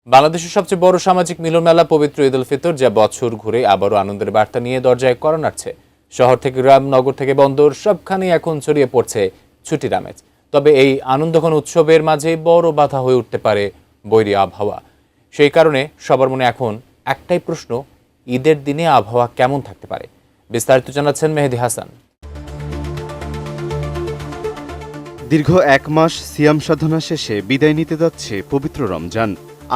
বাংলাদেশের সবচেয়ে বড় সামাজিক মিলন মেলা পবিত্র ঈদ উল ফিতর, যা বছর ঘুরে আবারও আনন্দের বার্তা নিয়ে দরজায় কড়া নাড়ছে। শহর থেকে গ্রাম, নগর থেকে বন্দর, সবখানেই এখন ছড়িয়ে পড়ছে ছুটির আমেজ। তবে এই আনন্দঘন উৎসবের মাঝে বড় বাধা হয়ে উঠতে পারে বৈরী আবহাওয়া। সেই কারণে সবার মনে এখন একটাই প্রশ্ন, ঈদের দিনে আবহাওয়া কেমন থাকতে পারে? বিস্তারিত জানাচ্ছেন মেহেদী হাসান। দীর্ঘ এক মাস সিয়াম সাধনা শেষে বিদায় নিতে যাচ্ছে পবিত্র রমজান।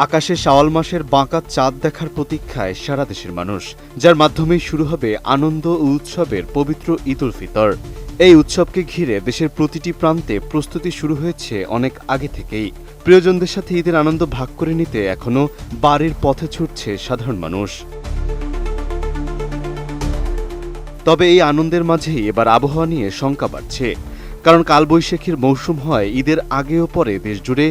আকাশে শাওয়াল মাসের বাঁকা চাঁদ দেখার প্রতীক্ষায় সারা দেশের মানুষ, যার মাধ্যমেই শুরু হবে আনন্দ ও উৎসবের পবিত্র ঈদ উল ফিতর। এই উৎসবকে ঘিরে দেশের প্রতিটি প্রান্তে প্রস্তুতি শুরু হয়েছে অনেক আগে থেকেই। প্রিয়জনদের সাথে ঈদের আনন্দ ভাগ করে নিতে এখনও বাড়ির পথে ছুটছে সাধারণ মানুষ। তবে এই আনন্দের মাঝেই এবার আবহাওয়া নিয়ে শঙ্কা বাড়ছে, কারণ কালবৈশাখীর মৌসুম হয় ঈদের আগে ও পরে দেশজুড়ে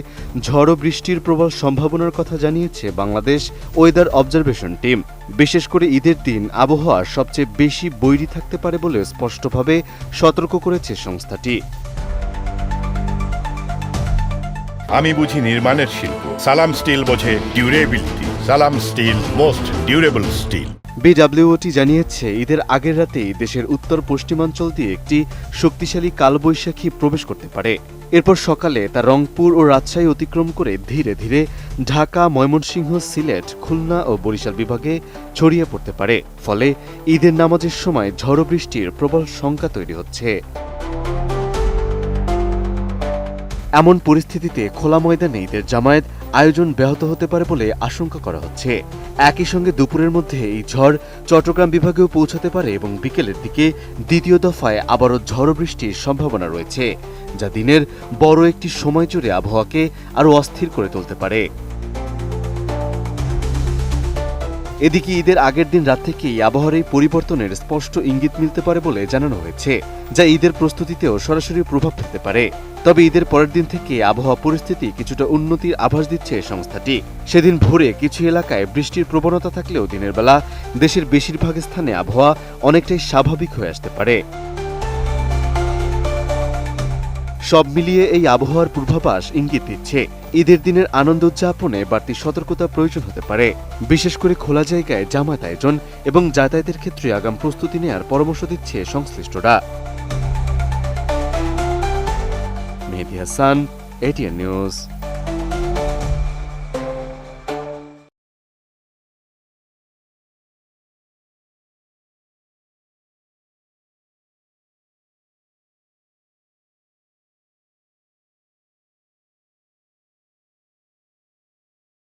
ঝড় ও বৃষ্টির প্রবল সম্ভাবনার কথা জানিয়েছে বাংলাদেশ ওয়েদার অবজারভেশন টিম। বিশেষ করে ঈদের দিন আবহাওয়া সবচেয়ে বেশি বৈরী থাকতে পারে বলে স্পষ্টভাবে সতর্ক করেছে সংস্থাটি। আমি বুঝি নির্মাণের শিল্প, সালাম স্টিল বোঝে durability. Salam steel, most durable steel. BWT জানিয়েছে ঈদের আগের রাতেই দেশের উত্তর পশ্চিমাঞ্চল দিয়ে একটি শক্তিশালী কালবৈশাখী প্রবেশ করতে পারে। এরপর সকালে তা রংপুর ও রাজশাহী অতিক্রম করে ধীরে ধীরে ঢাকা, ময়মনসিংহ, সিলেট, খুলনা ও বরিশাল বিভাগে ছড়িয়ে পড়তে পারে। ফলে ঈদের নামাজের সময় ঝড় বৃষ্টির প্রবল শঙ্কা তৈরি হচ্ছে। এমন পরিস্থিতিতে খোলা ময়দানে ঈদের জামায়াত আয়োজন ব্যাহত হতে পারে বলে আশঙ্কা করা হচ্ছে। একই সঙ্গে দুপুরের মধ্যে এই ঝড় চট্টগ্রাম বিভাগেও পৌঁছাতে পারে এবং বিকেলের দিকে দ্বিতীয় দফায় আবারও ঝড় বৃষ্টির সম্ভাবনা রয়েছে, যা দিনের বড় একটি সময় জুড়ে আবহাওয়াকে আরও অস্থির করে তুলতে পারে। এদিকে ঈদের আগের দিন রাত থেকেই আবহাওয়ার এই পরিবর্তনের স্পষ্ট ইঙ্গিত মিলতে পারে বলে জানানো হয়েছে, যা ঈদের প্রস্তুতিতেও সরাসরি প্রভাব ফেলতে পারে। তবে ঈদের পরের দিন থেকে আবহাওয়া পরিস্থিতি কিছুটা উন্নতির আভাস দিচ্ছে সংস্থাটি। সেদিন ভোরে কিছু এলাকায় বৃষ্টির প্রবণতা থাকলেও দিনের বেলা দেশের বেশিরভাগ স্থানে আবহাওয়া অনেকটাই স্বাভাবিক হয়ে আসতে পারে। সব মিলিয়ে এই আবহাওয়ার পূর্বাভাস ইঙ্গিত দিচ্ছে ঈদের দিনের আনন্দ উদযাপনে বাড়তি সতর্কতা প্রয়োজন হতে পারে। বিশেষ করে খোলা জায়গায় জামায়াত আয়োজন এবং যাতায়াতের ক্ষেত্রে আগাম প্রস্তুতি নেওয়ার পরামর্শ দিচ্ছে সংশ্লিষ্টরা। মেহেদী হাসান, এটিএন নিউজ।